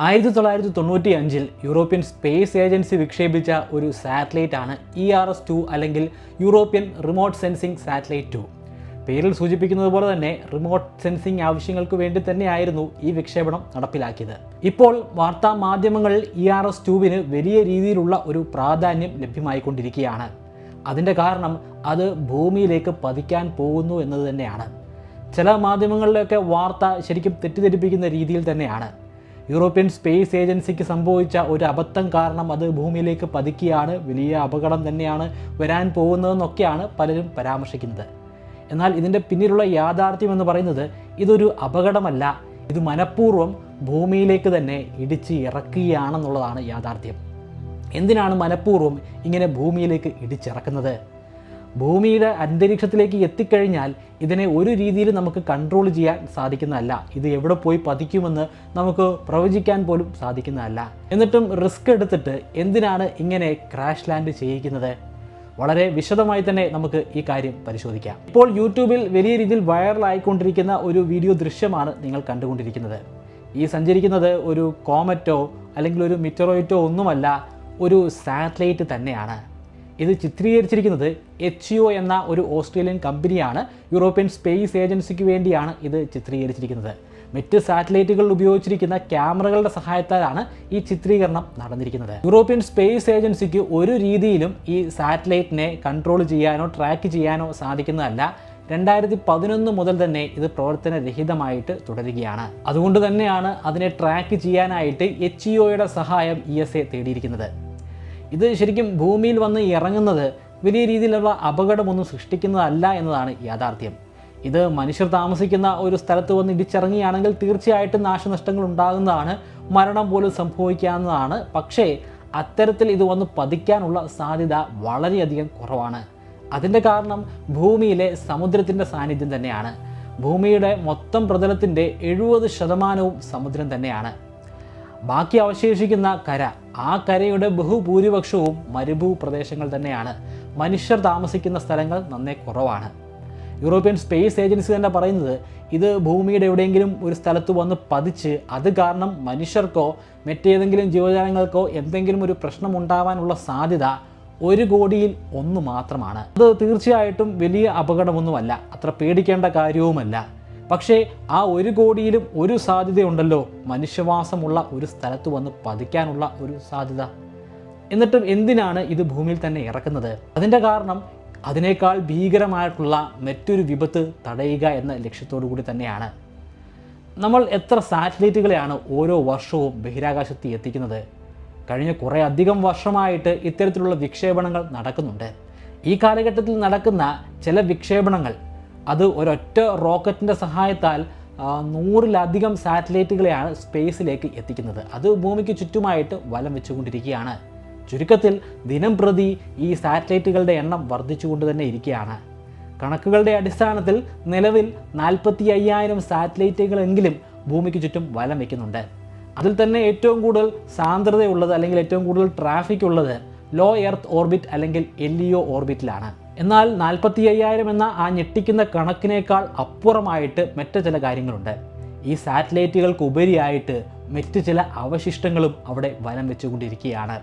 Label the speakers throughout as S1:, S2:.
S1: 1995 European space agency വിക്ഷേപിച്ച ഒരു satellite ആണ് ERS-2 അല്ലെങ്കിൽ യൂറോപ്യൻ റിമോട്ട് സെൻസിംഗ് സാറ്റലൈറ്റ് 2. പേരിൽ സൂചിപ്പിക്കുന്നത് പോലെ തന്നെ റിമോട്ട് സെൻസിംഗ് ആവശ്യങ്ങൾക്ക് വേണ്ടി തന്നെയായിരുന്നു ഈ വിക്ഷേപണം നടപ്പിലാക്കിയത്. ഇപ്പോൾ വാർത്താ മാധ്യമങ്ങളിൽ ERS-2വിന് വലിയ രീതിയിലുള്ള ഒരു പ്രാധാന്യം ലഭ്യമായിക്കൊണ്ടിരിക്കുകയാണ്. അതിൻ്റെ കാരണം അത് ഭൂമിയിലേക്ക് പതിക്കാൻ പോകുന്നു എന്നത് തന്നെയാണ്. ചില മാധ്യമങ്ങളിലൊക്കെ വാർത്ത ശരിക്കും തെറ്റിദ്ധരിപ്പിക്കുന്ന രീതിയിൽ തന്നെയാണ്. യൂറോപ്യൻ സ്പേസ് ഏജൻസിക്ക് സംഭവിച്ച ഒരു അബദ്ധം കാരണം അത് ഭൂമിയിലേക്ക് പതിക്കുകയാണ്, വലിയ അപകടം തന്നെയാണ് വരാൻ പോകുന്നതെന്നൊക്കെയാണ് പലരും പരാമർശിക്കുന്നത്. എന്നാൽ ഇതിൻ്റെ പിന്നിലുള്ള യാഥാർത്ഥ്യം എന്ന് പറയുന്നത് ഇതൊരു അപകടമല്ല, ഇത് മനഃപൂർവ്വം ഭൂമിയിലേക്ക് തന്നെ ഇടിച്ച് ഇറക്കുകയാണെന്നുള്ളതാണ് യാഥാർത്ഥ്യം. എന്തിനാണ് മനഃപൂർവ്വം ഇങ്ങനെ ഭൂമിയിലേക്ക് ഇടിച്ചിറക്കുന്നത്? ഭൂമിയുടെ അന്തരീക്ഷത്തിലേക്ക് എത്തിക്കഴിഞ്ഞാൽ ഇതിനെ ഒരു രീതിയിൽ നമുക്ക് കൺട്രോൾ ചെയ്യാൻ സാധിക്കുന്നതല്ല. ഇത് എവിടെ പോയി പതിക്കുമെന്ന് നമുക്ക് പ്രവചിക്കാൻ പോലും സാധിക്കുന്നതല്ല. എന്നിട്ടും റിസ്ക് എടുത്തിട്ട് എന്തിനാണ് ഇങ്ങനെ ക്രാഷ് ലാൻഡ് ചെയ്യിക്കുന്നത്? വളരെ വിശദമായി തന്നെ നമുക്ക് ഈ കാര്യം പരിശോധിക്കാം. ഇപ്പോൾ യൂട്യൂബിൽ വലിയ രീതിയിൽ വൈറലായിക്കൊണ്ടിരിക്കുന്ന ഒരു വീഡിയോ ദൃശ്യമാണ് നിങ്ങൾ കണ്ടുകൊണ്ടിരിക്കുന്നത്. ഈ സഞ്ചരിക്കുന്നത് ഒരു കോമറ്റോ അല്ലെങ്കിൽ ഒരു മീറ്ററോയിറ്റോ ഒന്നുമല്ല, ഒരു സാറ്റലൈറ്റ് തന്നെയാണ്. ഇത് ചിത്രീകരിച്ചിരിക്കുന്നത് HEO എന്ന ഒരു ഓസ്ട്രേലിയൻ കമ്പനിയാണ്. യൂറോപ്യൻ സ്പേസ് ഏജൻസിക്ക് വേണ്ടിയാണ് ഇത് ചിത്രീകരിച്ചിരിക്കുന്നത്. മറ്റ് സാറ്റലൈറ്റുകളിൽ ഉപയോഗിച്ചിരിക്കുന്ന ക്യാമറകളുടെ സഹായത്താലാണ് ഈ ചിത്രീകരണം നടന്നിരിക്കുന്നത്. യൂറോപ്യൻ സ്പേസ് ഏജൻസിക്ക് ഒരു രീതിയിലും ഈ സാറ്റലൈറ്റിനെ കൺട്രോൾ ചെയ്യാനോ ട്രാക്ക് ചെയ്യാനോ സാധിക്കുന്നതല്ല. 2011 മുതൽ തന്നെ ഇത് പ്രവർത്തനരഹിതമായിട്ട് തുടരുകയാണ്. അതുകൊണ്ട് തന്നെയാണ് അതിനെ ട്രാക്ക് ചെയ്യാനായിട്ട് HEOയുടെ സഹായം ESA തേടിയിരിക്കുന്നത്. ഇത് ശരിക്കും ഭൂമിയിൽ വന്ന് ഇറങ്ങുന്നത് വലിയ രീതിയിലുള്ള അപകടമൊന്നും സൃഷ്ടിക്കുന്നതല്ല എന്നതാണ് യാഥാർത്ഥ്യം. ഇത് മനുഷ്യർ താമസിക്കുന്ന ഒരു സ്ഥലത്ത് വന്ന് ഇടിച്ചിറങ്ങുകയാണെങ്കിൽ തീർച്ചയായിട്ടും നാശനഷ്ടങ്ങൾ ഉണ്ടാകുന്നതാണ്, മരണം പോലും സംഭവിക്കാവുന്നതാണ്. പക്ഷേ അത്തരത്തിൽ ഇത് വന്ന് പതിക്കാനുള്ള സാധ്യത വളരെയധികം കുറവാണ്. അതിൻ്റെ കാരണം ഭൂമിയിലെ സാന്നിധ്യം തന്നെയാണ്. ഭൂമിയുടെ മൊത്തം പ്രതലത്തിൻ്റെ 70% സമുദ്രം തന്നെയാണ്. ബാക്കി അവശേഷിക്കുന്ന കര, ആ കരയുടെ ബഹുഭൂരിപക്ഷവും മരുഭൂപ്രദേശങ്ങൾ തന്നെയാണ്. മനുഷ്യർ താമസിക്കുന്ന സ്ഥലങ്ങൾ നന്നേ കുറവാണ്. യൂറോപ്യൻ സ്പേസ് ഏജൻസി തന്നെ പറയുന്നത് ഇത് ഭൂമിയുടെ എവിടെയെങ്കിലും ഒരു സ്ഥലത്ത് വന്ന് പതിച്ച് അത് കാരണം മനുഷ്യർക്കോ മറ്റേതെങ്കിലും ജീവജാലങ്ങൾക്കോ എന്തെങ്കിലും ഒരു പ്രശ്നം ഉണ്ടാവാനുള്ള സാധ്യത 1 കോടിയിൽ 1 മാത്രമാണ്. അത് തീർച്ചയായിട്ടും വലിയ അപകടമൊന്നുമല്ല, അത്ര പേടിക്കേണ്ട കാര്യവുമല്ല. പക്ഷേ ആ 1 കോടിയിലും ഒരു സാധ്യതയുണ്ടല്ലോ, മനുഷ്യവാസമുള്ള ഒരു സ്ഥലത്ത് വന്ന് പതിക്കാനുള്ള ഒരു സാധ്യത. എന്നിട്ടും എന്തിനാണ് ഇത് ഭൂമിയിൽ തന്നെ ഇറക്കുന്നത്? അതിൻ്റെ കാരണം അതിനേക്കാൾ ഭീകരമായിട്ടുള്ള മറ്റൊരു വിപത്ത് തടയുക എന്ന ലക്ഷ്യത്തോടു കൂടി തന്നെയാണ്. നമ്മൾ എത്ര സാറ്റലൈറ്റുകളെയാണ് ഓരോ വർഷവും ബഹിരാകാശത്ത് എത്തിക്കുന്നത്? കഴിഞ്ഞ കുറേ അധികം വർഷമായിട്ട് ഇത്തരത്തിലുള്ള വിക്ഷേപണങ്ങൾ നടക്കുന്നുണ്ട്. ഈ കാലഘട്ടത്തിൽ നടക്കുന്ന ചില വിക്ഷേപണങ്ങൾ അത് ഒരൊറ്റ റോക്കറ്റിൻ്റെ സഹായത്താൽ 100-ലധികം സാറ്റലൈറ്റുകളെയാണ് സ്പേസിലേക്ക് എത്തിക്കുന്നത്. അത് ഭൂമിക്ക് ചുറ്റുമായിട്ട് വലം വെച്ചുകൊണ്ടിരിക്കുകയാണ്. ചുരുക്കത്തിൽ ദിനം പ്രതി ഈ സാറ്റലൈറ്റുകളുടെ എണ്ണം വർദ്ധിച്ചുകൊണ്ട് തന്നെ ഇരിക്കുകയാണ്. കണക്കുകളുടെ അടിസ്ഥാനത്തിൽ നിലവിൽ 45,000 സാറ്റലൈറ്റുകളെങ്കിലും ഭൂമിക്ക് ചുറ്റും വലം വയ്ക്കുന്നുണ്ട്. അതിൽ തന്നെ ഏറ്റവും കൂടുതൽ സാന്ദ്രതയുള്ളത് അല്ലെങ്കിൽ ഏറ്റവും കൂടുതൽ ട്രാഫിക് ഉള്ളത് ലോ എർത്ത് ഓർബിറ്റ് അല്ലെങ്കിൽ LEO ഓർബിറ്റിലാണ്. എന്നാൽ 45,000 എന്ന ആ ഞെട്ടിക്കുന്ന കണക്കിനേക്കാൾ അപ്പുറമായിട്ട് മറ്റ് ചില കാര്യങ്ങളുണ്ട്. ഈ സാറ്റലൈറ്റുകൾക്ക് ഉപരിയായിട്ട് മറ്റ് ചില അവശിഷ്ടങ്ങളും അവിടെ വലം വെച്ചുകൊണ്ടിരിക്കുകയാണ്.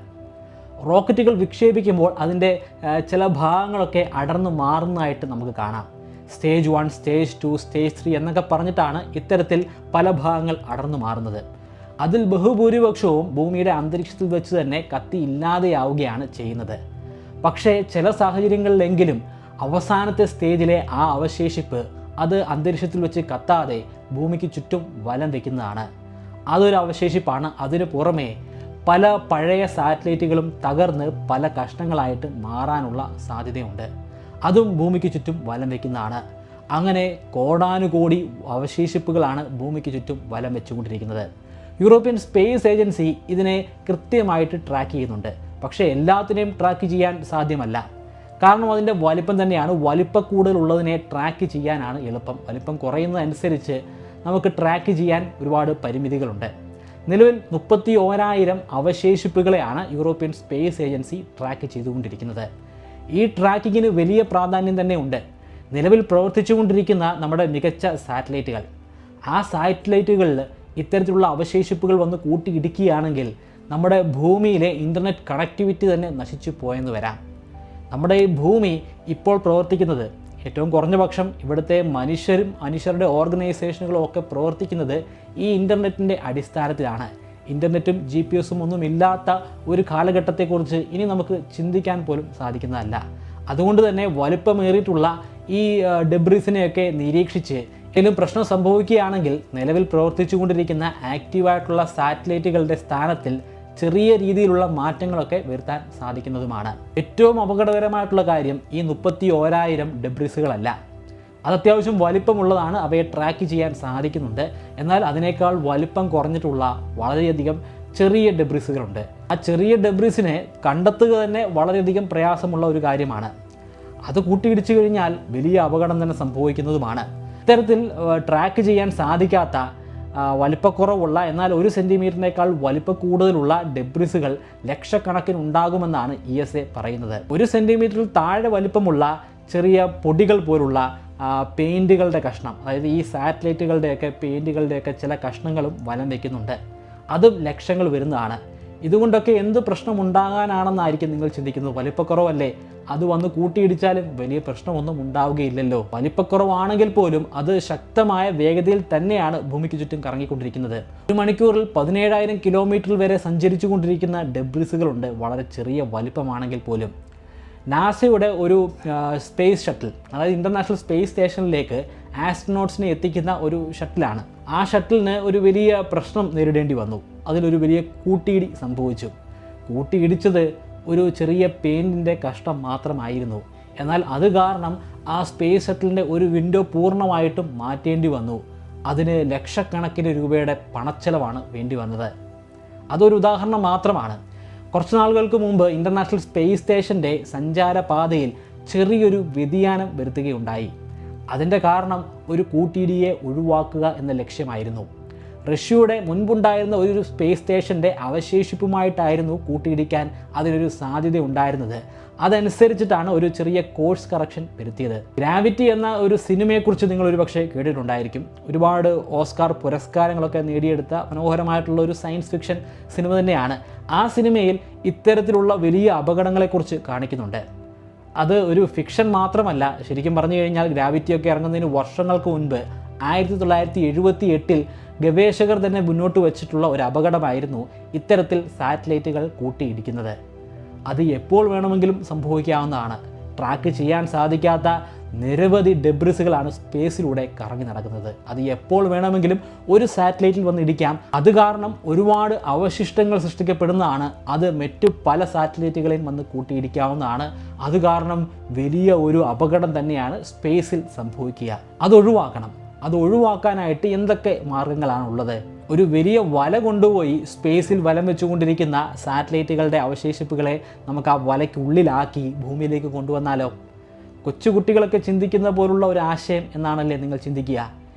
S1: റോക്കറ്റുകൾ വിക്ഷേപിക്കുമ്പോൾ അതിൻ്റെ ചില ഭാഗങ്ങളൊക്കെ അടർന്നു മാറുന്നതായിട്ട് നമുക്ക് കാണാം. സ്റ്റേജ് 1, സ്റ്റേജ് 2, സ്റ്റേജ് 3 എന്നൊക്കെ പറഞ്ഞിട്ടാണ് ഇത്തരത്തിൽ പല ഭാഗങ്ങൾ അടർന്നു മാറുന്നത്. അതിൽ ബഹുഭൂരിപക്ഷവും ഭൂമിയുടെ അന്തരീക്ഷത്തിൽ വെച്ച് തന്നെ കത്തി ഇല്ലാതെയാവുകയാണ് ചെയ്യുന്നത്. പക്ഷേ ചില സാഹചര്യങ്ങളിലെങ്കിലും അവസാനത്തെ സ്റ്റേജിലെ ആ അവശേഷിപ്പ് അത് അന്തരീക്ഷത്തിൽ വെച്ച് കത്താതെ ഭൂമിക്ക് ചുറ്റും വലം വയ്ക്കുന്നതാണ്. അതൊരു അവശേഷിപ്പാണ്. അതിനു പുറമേ പല പഴയ സാറ്റലൈറ്റുകളും തകർന്ന് പല കഷ്ണങ്ങളായിട്ട് മാറാനുള്ള സാധ്യതയുണ്ട്. അതും ഭൂമിക്ക് ചുറ്റും വലം വയ്ക്കുന്നതാണ്. അങ്ങനെ കോടാനുകോടി അവശേഷിപ്പുകളാണ് ഭൂമിക്ക് ചുറ്റും വലം വെച്ചുകൊണ്ടിരിക്കുന്നത്. യൂറോപ്യൻ സ്പേസ് ഏജൻസി ഇതിനെ കൃത്യമായിട്ട് ട്രാക്ക് ചെയ്യുന്നുണ്ട്. പക്ഷേ എല്ലാത്തിനെയും ട്രാക്ക് ചെയ്യാൻ സാധ്യമല്ല. കാരണം അതിൻ്റെ വലിപ്പം തന്നെയാണ്. വലിപ്പക്കൂടുതലുള്ളതിനെ ട്രാക്ക് ചെയ്യാനാണ് എളുപ്പം. വലിപ്പം കുറയുന്നതനുസരിച്ച് നമുക്ക് ട്രാക്ക് ചെയ്യാൻ ഒരുപാട് പരിമിതികളുണ്ട്. നിലവിൽ 31,000 അവശേഷിപ്പുകളെയാണ് യൂറോപ്യൻ സ്പേസ് ഏജൻസി ട്രാക്ക് ചെയ്തുകൊണ്ടിരിക്കുന്നത്. ഈ ട്രാക്കിങ്ങിന് വലിയ പ്രാധാന്യം തന്നെ ഉണ്ട്. നിലവിൽ പ്രവർത്തിച്ചുകൊണ്ടിരിക്കുന്ന നമ്മുടെ മികച്ച സാറ്റലൈറ്റുകൾ, ആ സാറ്റലൈറ്റുകളിൽ ഇത്തരത്തിലുള്ള അവശേഷിപ്പുകൾ വന്ന് കൂട്ടിയിടിക്കുകയാണെങ്കിൽ നമ്മുടെ ഭൂമിയിലെ ഇൻ്റർനെറ്റ് കണക്ടിവിറ്റി തന്നെ നശിച്ചു പോയെന്ന് വരാം. നമ്മുടെ ഈ ഭൂമി ഇപ്പോൾ പ്രവർത്തിക്കുന്നത്, ഏറ്റവും കുറഞ്ഞ പക്ഷം ഇവിടുത്തെ മനുഷ്യരുടെ ഓർഗനൈസേഷനുകളും ഒക്കെ പ്രവർത്തിക്കുന്നത് ഈ ഇൻ്റർനെറ്റിൻ്റെ അടിസ്ഥാനത്തിലാണ്. ഇൻ്റർനെറ്റും GPS ഒന്നും ഇല്ലാത്ത ഒരു കാലഘട്ടത്തെക്കുറിച്ച് ഇനി നമുക്ക് ചിന്തിക്കാൻ പോലും സാധിക്കുന്നതല്ല. അതുകൊണ്ട് തന്നെ വലുപ്പമേറിയിട്ടുള്ള ഈ ഡെബ്രീസിനെയൊക്കെ നിരീക്ഷിച്ച് എന്തെങ്കിലും പ്രശ്നം സംഭവിക്കുകയാണെങ്കിൽ നിലവിൽ പ്രവർത്തിച്ചുകൊണ്ടിരിക്കുന്ന ആക്റ്റീവായിട്ടുള്ള സാറ്റലൈറ്റുകളുടെ സ്ഥാനത്തിൽ ചെറിയ രീതിയിലുള്ള മാറ്റങ്ങളൊക്കെ വരുത്താൻ സാധിക്കുന്നതുമാണ്. ഏറ്റവും അപകടകരമായിട്ടുള്ള കാര്യം ഈ 31,000 ഡെബ്രീസുകളല്ല. അത് അത്യാവശ്യം വലിപ്പമുള്ളതാണ്, അവയെ ട്രാക്ക് ചെയ്യാൻ സാധിക്കുന്നുണ്ട്. എന്നാൽ അതിനേക്കാൾ വലിപ്പം കുറഞ്ഞിട്ടുള്ള വളരെയധികം ചെറിയ ഡെബ്രീസുകളുണ്ട്. ആ ചെറിയ ഡെബ്രീസിനെ കണ്ടെത്തുക തന്നെ വളരെയധികം പ്രയാസമുള്ള ഒരു കാര്യമാണ്. അത് കൂട്ടിയിടിച്ചു കഴിഞ്ഞാൽ വലിയ അപകടം തന്നെ സംഭവിക്കുന്നതുമാണ്. ഇത്തരത്തിൽ ട്രാക്ക് ചെയ്യാൻ സാധിക്കാത്ത വലിപ്പക്കുറവുള്ള എന്നാൽ 1 സെൻറ്റിമീറ്ററിനേക്കാൾ വലിപ്പ കൂടുതലുള്ള ഡെബ്രിസുകൾ ലക്ഷക്കണക്കിന് ഉണ്ടാകുമെന്നാണ് ESA പറയുന്നത്. 1 സെൻറ്റിമീറ്ററിൽ താഴെ വലിപ്പമുള്ള ചെറിയ പൊടികൾ പോലുള്ള പെയിൻറ്റുകളുടെ കഷ്ണം, അതായത് ഈ സാറ്റലൈറ്റുകളുടെയൊക്കെ പെയിൻറ്റുകളുടെയൊക്കെ ചില കഷ്ണങ്ങളും വലം വയ്ക്കുന്നുണ്ട്. അതും ലക്ഷങ്ങൾ വരുന്നതാണ്. ഇതുകൊണ്ടൊക്കെ എന്ത് പ്രശ്നം ഉണ്ടാകാനാണെന്നായിരിക്കും നിങ്ങൾ ചിന്തിക്കുന്നത്. വലിപ്പക്കുറവല്ലേ, അത് വന്ന് കൂട്ടിയിടിച്ചാലും വലിയ പ്രശ്നമൊന്നും ഉണ്ടാവുകയില്ലല്ലോ. വലിപ്പക്കുറവാണെങ്കിൽ പോലും അത് ശക്തമായ വേഗതയിൽ തന്നെയാണ് ഭൂമിക്ക് ചുറ്റും കറങ്ങിക്കൊണ്ടിരിക്കുന്നത്. ഒരു മണിക്കൂറിൽ 17,000 കിലോമീറ്റർ വരെ സഞ്ചരിച്ചു കൊണ്ടിരിക്കുന്ന ഡെബ്രിസുകളുണ്ട്, വളരെ ചെറിയ വലിപ്പമാണെങ്കിൽ പോലും. നാസയുടെ ഒരു സ്പേസ് ഷട്ടിൽ, അതായത് ഇൻ്റർനാഷണൽ സ്പേസ് സ്റ്റേഷനിലേക്ക് ആസ്ട്രോനോട്ട്സിനെ എത്തിക്കുന്ന ഒരു ഷട്ടിലാണ്. ആ ഷട്ടിലിന് ഒരു വലിയ പ്രശ്നം നേരിടേണ്ടി വന്നു. അതിലൊരു വലിയ കൂട്ടിയിടി സംഭവിച്ചു. കൂട്ടിയിടിച്ചത് ഒരു ചെറിയ പെയിൻറ്റിൻ്റെ കഷ്ണം മാത്രമായിരുന്നു. എന്നാൽ അത് കാരണം ആ സ്പേസ് ഷട്ടിലിൻ്റെ ഒരു വിൻഡോ പൂർണ്ണമായിട്ടും മാറ്റേണ്ടി വന്നു. അതിന് ലക്ഷക്കണക്കിന് രൂപയുടെ പണച്ചെലവാണ് വേണ്ടി വന്നത്. അതൊരു ഉദാഹരണം മാത്രമാണ്. കുറച്ച് നാളുകൾക്ക് മുമ്പ് ഇൻ്റർനാഷണൽ സ്പേസ് സ്റ്റേഷൻ്റെ സഞ്ചാരപാതയിൽ ചെറിയൊരു വ്യതിയാനം വരുത്തുകയുണ്ടായി. അതിൻ്റെ കാരണം ഒരു കൂട്ടിയിടിയെ ഒഴിവാക്കുക എന്ന ലക്ഷ്യമായിരുന്നു. റഷ്യയുടെ മുൻപുണ്ടായിരുന്ന ഒരു സ്പേസ് സ്റ്റേഷൻ്റെ അവശേഷിപ്പുമായിട്ടായിരുന്നു കൂട്ടിയിടിക്കാൻ അതിനൊരു സാധ്യത ഉണ്ടായിരുന്നത്. അതനുസരിച്ചിട്ടാണ് ഒരു ചെറിയ കോഴ്സ് കറക്ഷൻ വരുത്തിയത്. ഗ്രാവിറ്റി എന്ന ഒരു സിനിമയെക്കുറിച്ച് നിങ്ങൾ ഒരു പക്ഷേ കേട്ടിട്ടുണ്ടായിരിക്കും. ഒരുപാട് ഓസ്കാർ പുരസ്കാരങ്ങളൊക്കെ നേടിയെടുത്ത മനോഹരമായിട്ടുള്ള ഒരു സയൻസ് ഫിക്ഷൻ സിനിമ തന്നെയാണ്. ആ സിനിമയിൽ ഇത്തരത്തിലുള്ള വലിയ അപകടങ്ങളെക്കുറിച്ച് കാണിക്കുന്നുണ്ട്. അത് ഒരു ഫിക്ഷൻ മാത്രമല്ല, ശരിക്കും പറഞ്ഞു കഴിഞ്ഞാൽ ഗ്രാവിറ്റിയൊക്കെ ഇറങ്ങുന്നതിന് വർഷങ്ങൾക്ക് മുൻപ് 1978 ഗവേഷകർ തന്നെ മുന്നോട്ട് വച്ചിട്ടുള്ള ഒരു അപകടമായിരുന്നു ഇത്തരത്തിൽ സാറ്റലൈറ്റുകൾ കൂട്ടിയിടിക്കുന്നത്. അത് എപ്പോൾ വേണമെങ്കിലും സംഭവിക്കാവുന്നതാണ്. ട്രാക്ക് ചെയ്യാൻ സാധിക്കാത്ത നിരവധി ഡെബ്രിസുകളാണ് സ്പേസിലൂടെ കറങ്ങി നടക്കുന്നത്. അത് എപ്പോൾ വേണമെങ്കിലും ഒരു സാറ്റലൈറ്റിൽ വന്ന് ഇടിക്കാം. അത് കാരണം ഒരുപാട് അവശിഷ്ടങ്ങൾ സൃഷ്ടിക്കപ്പെടുന്നതാണ്. അത് മറ്റു പല സാറ്റലൈറ്റുകളെയും വന്ന് കൂട്ടിയിടിക്കാവുന്നതാണ്. അത് കാരണം വലിയ ഒരു അപകടം തന്നെയാണ് സ്പേസിൽ സംഭവിക്കുക. അത് ഒഴിവാക്കാനായിട്ട് എന്തൊക്കെ മാർഗങ്ങളാണുള്ളത്? ഒരു വലിയ വല കൊണ്ടുപോയി സ്പേസിൽ വലം വെച്ചുകൊണ്ടിരിക്കുന്ന സാറ്റലൈറ്റുകളുടെ അവശേഷിപ്പുകളെ നമുക്ക് ആ വലയ്ക്കുള്ളിലാക്കി ഭൂമിയിലേക്ക് കൊണ്ടുവന്നാലോ? കൊച്ചുകുട്ടികളൊക്കെ ചിന്തിക്കുന്ന പോലുള്ള ഒരു ആശയം എന്നാണല്ലേ നിങ്ങൾ ചിന്തിക്കുക.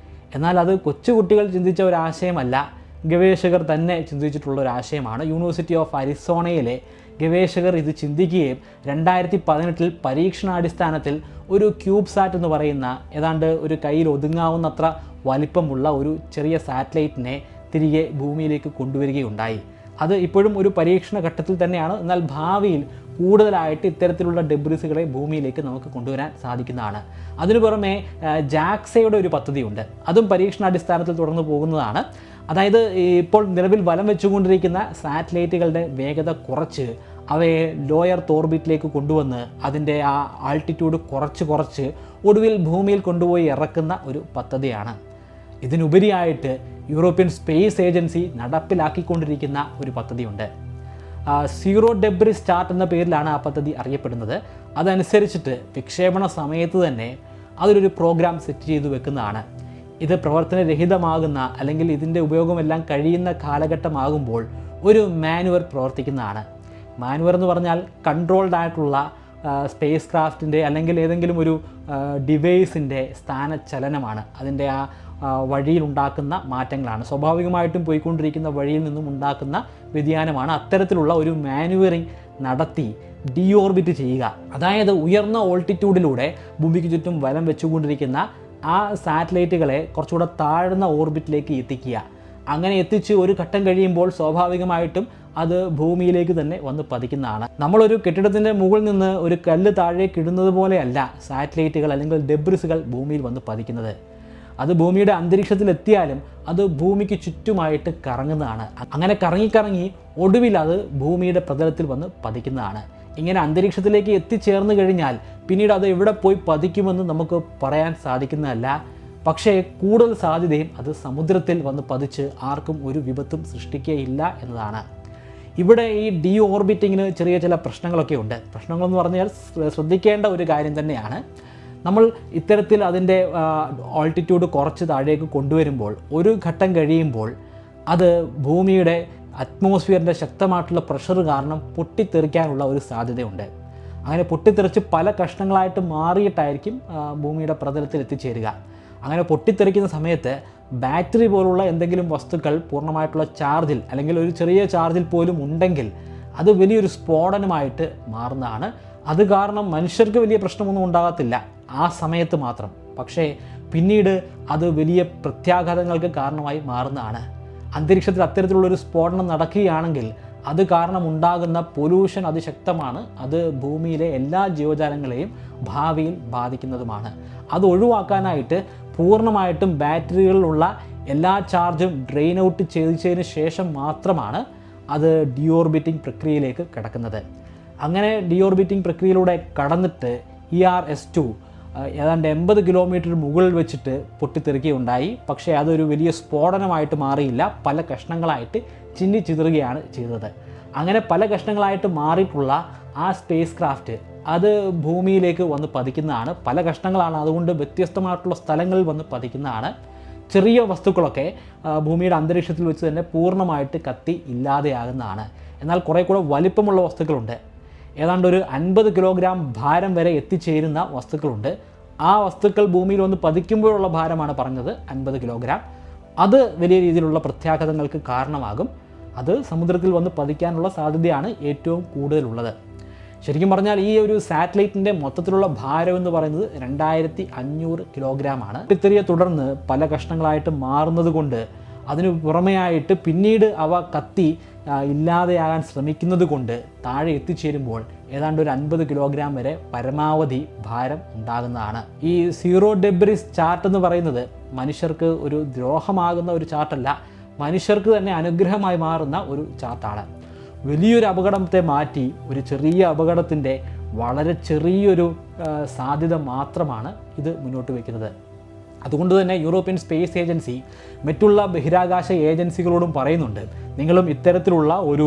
S1: എന്നാൽ അത് കൊച്ചുകുട്ടികൾ ചിന്തിച്ച ഒരു ആശയമല്ല, ഗവേഷകർ തന്നെ ചിന്തിച്ചിട്ടുള്ള ഒരു ആശയമാണ്. യൂണിവേഴ്സിറ്റി ഓഫ് അരിസോണയിലെ ഗവേഷകർ ഇത് ചിന്തിക്കുകയും 2018 പരീക്ഷണാടിസ്ഥാനത്തിൽ ഒരു ക്യൂബ് സാറ്റ് എന്ന് പറയുന്ന ഏതാണ്ട് ഒരു കയ്യിൽ ഒതുങ്ങാവുന്നത്ര വലിപ്പമുള്ള ഒരു ചെറിയ സാറ്റലൈറ്റിനെ തിരികെ ഭൂമിയിലേക്ക് കൊണ്ടുവരികയുണ്ടായി. അത് ഇപ്പോഴും ഒരു പരീക്ഷണ ഘട്ടത്തിൽ തന്നെയാണ്. എന്നാൽ ഭാവിയിൽ കൂടുതലായിട്ട് ഇത്തരത്തിലുള്ള ഡെബ്രിസുകളെ ഭൂമിയിലേക്ക് നമുക്ക് കൊണ്ടുവരാൻ സാധിക്കുന്നതാണ്. അതിനു പുറമെ ജാക്സയുടെ ഒരു പദ്ധതിയുണ്ട്. അതും പരീക്ഷണാടിസ്ഥാനത്തിൽ തുടർന്ന് പോകുന്നതാണ്. അതായത് ഇപ്പോൾ നിലവിൽ വലം വെച്ചുകൊണ്ടിരിക്കുന്ന സാറ്റലൈറ്റുകളുടെ വേഗത കുറച്ച് അവയെ ലോയർ ഓർബിറ്റിലേക്ക് കൊണ്ടുവന്ന് അതിൻ്റെ ആ ആൾട്ടിറ്റ്യൂഡ് കുറച്ച് ഒടുവിൽ ഭൂമിയിൽ കൊണ്ടുപോയി ഇറക്കുന്ന ഒരു പദ്ധതിയാണ്. ഇതിനുപരിയായിട്ട് യൂറോപ്യൻ സ്പേസ് ഏജൻസി നടപ്പിലാക്കിക്കൊണ്ടിരിക്കുന്ന ഒരു പദ്ധതിയുണ്ട്. സീറോ ഡെബ്രി സ്റ്റാർട്ട് എന്ന പേരിലാണ് ആ പദ്ധതി അറിയപ്പെടുന്നത്. അതനുസരിച്ചിട്ട് വിക്ഷേപണ സമയത്ത് തന്നെ അതിലൊരു പ്രോഗ്രാം സെറ്റ് ചെയ്തു വെക്കുന്നതാണ്. ഇത് പ്രവർത്തനരഹിതമാകുന്ന അല്ലെങ്കിൽ ഇതിൻ്റെ ഉപയോഗമെല്ലാം കഴിയുന്ന കാലഘട്ടമാകുമ്പോൾ ഒരു മാനുവർ പ്രവർത്തിക്കുന്നതാണ്. മാനുവർ എന്ന് പറഞ്ഞാൽ കൺട്രോൾഡ് ആയിട്ടുള്ള സ്പേസ് ക്രാഫ്റ്റിൻ്റെ അല്ലെങ്കിൽ ഏതെങ്കിലും ഒരു ഡിവൈസിൻ്റെ സ്ഥാനചലനമാണ്. അതിൻ്റെ ആ വഴിയിലുണ്ടാക്കുന്ന മാറ്റങ്ങളാണ്. സ്വാഭാവികമായിട്ടും പോയിക്കൊണ്ടിരിക്കുന്ന വഴിയിൽ നിന്നും ഉണ്ടാക്കുന്ന വ്യതിയാനമാണ്. അത്തരത്തിലുള്ള ഒരു മാനുവറിങ് നടത്തി ഡീഓർബിറ്റ് ചെയ്യുക, അതായത് ഉയർന്ന ഓൾട്ടിറ്റ്യൂഡിലൂടെ ഭൂമിക്ക് ചുറ്റും വലം വെച്ചുകൊണ്ടിരിക്കുന്ന ആ സാറ്റലൈറ്റുകളെ കുറച്ചുകൂടെ താഴ്ന്ന ഓർബിറ്റിലേക്ക് എത്തിക്കുക. അങ്ങനെ എത്തിച്ച് ഒരു ഘട്ടം കഴിയുമ്പോൾ സ്വാഭാവികമായിട്ടും അത് ഭൂമിയിലേക്ക് തന്നെ വന്ന് പതിക്കുന്നതാണ്. നമ്മളൊരു കെട്ടിടത്തിൻ്റെ മുകളിൽ നിന്ന് ഒരു കല്ല് താഴേക്ക് ഇടുന്നത് പോലെയല്ല സാറ്റലൈറ്റുകൾ അല്ലെങ്കിൽ ഡെബ്രിസുകൾ ഭൂമിയിൽ വന്ന് പതിക്കുന്നത്. അത് ഭൂമിയുടെ അന്തരീക്ഷത്തിലെത്തിയാലും അത് ഭൂമിക്ക് ചുറ്റുമായിട്ട് കറങ്ങുന്നതാണ്. അങ്ങനെ കറങ്ങി ഒടുവിൽ അത് ഭൂമിയുടെ പ്രതലത്തിൽ വന്ന് പതിക്കുന്നതാണ്. ഇങ്ങനെ അന്തരീക്ഷത്തിലേക്ക് എത്തിച്ചേർന്ന് കഴിഞ്ഞാൽ പിന്നീട് അത് എവിടെ പോയി പതിക്കുമെന്ന് നമുക്ക് പറയാൻ സാധിക്കുന്നതല്ല. പക്ഷേ കൂടുതൽ സാധ്യതയും അത് സമുദ്രത്തിൽ വന്ന് പതിച്ച് ആർക്കും ഒരു വിപത്തും സൃഷ്ടിക്കുകയില്ല എന്നതാണ്. ഇവിടെ ഈ ഡി ഓർബിറ്റിങ്ങിന് ചെറിയ ചില പ്രശ്നങ്ങളൊക്കെ ഉണ്ട്. പ്രശ്നങ്ങളെന്ന് പറഞ്ഞാൽ ശ്രദ്ധിക്കേണ്ട ഒരു കാര്യം തന്നെയാണ്. നമ്മൾ ഇത്തരത്തിൽ അതിൻ്റെ ആൾട്ടിറ്റ്യൂഡ് കുറച്ച് താഴേക്ക് കൊണ്ടുവരുമ്പോൾ ഒരു ഘട്ടം കഴിയുമ്പോൾ അത് ഭൂമിയുടെ അറ്റ്മോസ്ഫിയറിൻ്റെ ശക്തമായിട്ടുള്ള പ്രഷർ കാരണം പൊട്ടിത്തെറിക്കാനുള്ള ഒരു സാധ്യതയുണ്ട്. അങ്ങനെ പൊട്ടിത്തെറിച്ച് പല കഷ്ണങ്ങളായിട്ട് മാറിയിട്ടായിരിക്കും ഭൂമിയുടെ പ്രതലത്തിൽ എത്തിച്ചേരുക. അങ്ങനെ പൊട്ടിത്തെറിക്കുന്ന സമയത്ത് ബാറ്ററി പോലുള്ള എന്തെങ്കിലും വസ്തുക്കൾ പൂർണ്ണമായിട്ടുള്ള ചാർജിൽ അല്ലെങ്കിൽ ഒരു ചെറിയ ചാർജിൽ പോലും ഉണ്ടെങ്കിൽ അത് വലിയൊരു സ്ഫോടനമായിട്ട് മാറുന്നതാണ്. അത് കാരണം മനുഷ്യർക്ക് വലിയ പ്രശ്നമൊന്നും ഉണ്ടാകത്തില്ല ആ സമയത്ത് മാത്രം. പക്ഷേ പിന്നീട് അത് വലിയ പ്രത്യാഘാതങ്ങൾക്ക് കാരണമായി മാറുന്നതാണ്. അന്തരീക്ഷത്തിൽ അത്തരത്തിലുള്ളൊരു സ്ഫോടനം നടക്കുകയാണെങ്കിൽ അത് കാരണം ഉണ്ടാകുന്ന പൊല്യൂഷൻ അതിശക്തമാണ്. അത് ഭൂമിയിലെ എല്ലാ ജീവജാലങ്ങളെയും ഭാവിയിൽ ബാധിക്കുന്നതുമാണ്. അത് ഒഴിവാക്കാനായിട്ട് പൂർണ്ണമായിട്ടും ബാറ്ററികളിലുള്ള എല്ലാ ചാർജും ഡ്രെയിൻ ഔട്ട് ചെയ്തതിന് ശേഷം മാത്രമാണ് അത് ഡിയോർബിറ്റിംഗ് പ്രക്രിയയിലേക്ക് കടക്കുന്നത്. അങ്ങനെ ഡിയോർബിറ്റിംഗ് പ്രക്രിയയിലൂടെ കടന്നിട്ട് ERS-2 ഏതാണ്ട് 80 കിലോമീറ്റർ മുകളിൽ വെച്ചിട്ട് പൊട്ടിത്തെറിക്കുകയുണ്ടായി. പക്ഷേ അതൊരു വലിയ സ്ഫോടനമായിട്ട് മാറിയില്ല, പല കഷ്ണങ്ങളായിട്ട് ചിതറുകയാണ് ചെയ്തത്. അങ്ങനെ പല കഷ്ണങ്ങളായിട്ട് മാറിയിട്ടുള്ള ആ സ്പേസ് ക്രാഫ്റ്റ് അത് ഭൂമിയിലേക്ക് വന്ന് പതിക്കുന്നതാണ്. പല കഷ്ണങ്ങളാണ്, അതുകൊണ്ട് വ്യത്യസ്തമായിട്ടുള്ള സ്ഥലങ്ങളിൽ വന്ന് പതിക്കുന്നതാണ്. ചെറിയ വസ്തുക്കളൊക്കെ ഭൂമിയുടെ അന്തരീക്ഷത്തിൽ വെച്ച് തന്നെ പൂർണ്ണമായിട്ട് കത്തി ഇല്ലാതെയാകുന്നതാണ്. എന്നാൽ കുറേ കൂടെ വലിപ്പമുള്ള വസ്തുക്കളുണ്ട്. ഏതാണ്ട് ഒരു 50 കിലോഗ്രാം ഭാരം വരെ എത്തിച്ചേരുന്ന വസ്തുക്കളുണ്ട്. ആ വസ്തുക്കൾ ഭൂമിയിൽ വന്ന് പതിക്കുമ്പോഴുള്ള ഭാരമാണ് പറഞ്ഞത്, 50 കിലോഗ്രാം. അത് വലിയ രീതിയിലുള്ള പ്രത്യാഘാതങ്ങൾക്ക് കാരണമാകും. അത് സമുദ്രത്തിൽ വന്ന് പതിക്കാനുള്ള സാധ്യതയാണ് ഏറ്റവും കൂടുതലുള്ളത്. ശരിക്കും പറഞ്ഞാൽ ഈ ഒരു സാറ്റലൈറ്റിൻ്റെ മൊത്തത്തിലുള്ള ഭാരം എന്ന് പറയുന്നത് 2500 കിലോഗ്രാമാണ്. പൊട്ടിത്തെറിയെ തുടർന്ന് പല കഷ്ണങ്ങളായിട്ട് മാറുന്നത് കൊണ്ട് അതിന് പുറമെയായിട്ട് പിന്നീട് അവ കത്തി ഇല്ലാതെയാകാൻ ശ്രമിക്കുന്നത് കൊണ്ട് താഴെ എത്തിച്ചേരുമ്പോൾ ഏതാണ്ട് ഒരു 50 കിലോഗ്രാം വരെ പരമാവധി ഭാരം ഉണ്ടാകുന്നതാണ്. ഈ സീറോ ഡെബ്രിസ് ചാർട്ട് എന്ന് പറയുന്നത് മനുഷ്യർക്ക് ഒരു ദ്രോഹമാകുന്ന ഒരു ചാർട്ടല്ല, മനുഷ്യർക്ക് തന്നെ അനുഗ്രഹമായി മാറുന്ന ഒരു ചാർട്ടാണ്. വലിയൊരു അപകടത്തെ മാറ്റി ഒരു ചെറിയ അപകടത്തിൻ്റെ വളരെ ചെറിയൊരു സാധ്യത മാത്രമാണ് ഇത് മുന്നോട്ട് വയ്ക്കുന്നത്. അതുകൊണ്ട് തന്നെ യൂറോപ്യൻ സ്പേസ് ഏജൻസി മറ്റുള്ള ബഹിരാകാശ ഏജൻസികളോടും പറയുന്നുണ്ട്, നിങ്ങളും ഇത്തരത്തിലുള്ള ഒരു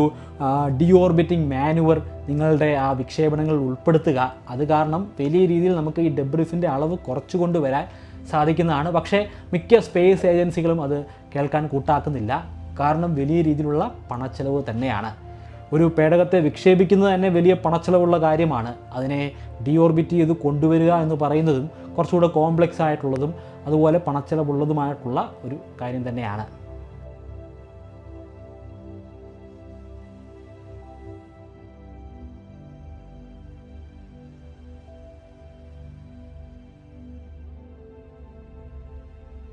S1: ഡിയോർബിറ്റിംഗ് മാനുവർ നിങ്ങളുടെ ആ വിക്ഷേപണങ്ങളിൽ ഉൾപ്പെടുത്തുക. അത് കാരണം വലിയ രീതിയിൽ നമുക്ക് ഈ ഡെബ്രിസിൻ്റെ അളവ് കുറച്ചു കൊണ്ടുവരാൻ സാധിക്കുന്നതാണ്. പക്ഷേ മിക്ക സ്പേസ് ഏജൻസികളും അത് കേൾക്കാൻ കൂട്ടാക്കുന്നില്ല. കാരണം വലിയ രീതിയിലുള്ള പണച്ചെലവ് തന്നെയാണ്. ഒരു പേടകത്തെ വിക്ഷേപിക്കുന്നത് തന്നെ വലിയ പണച്ചെലവുള്ള കാര്യമാണ്. അതിനെ ഡിയോർബിറ്റ് ചെയ്ത് കൊണ്ടുവരിക എന്ന് പറയുന്നതും കുറച്ചുകൂടെ കോംപ്ലക്സ് ആയിട്ടുള്ളതും അതുപോലെ പണച്ചെലവുള്ളതുമായിട്ടുള്ള ഒരു കാര്യം തന്നെയാണ്.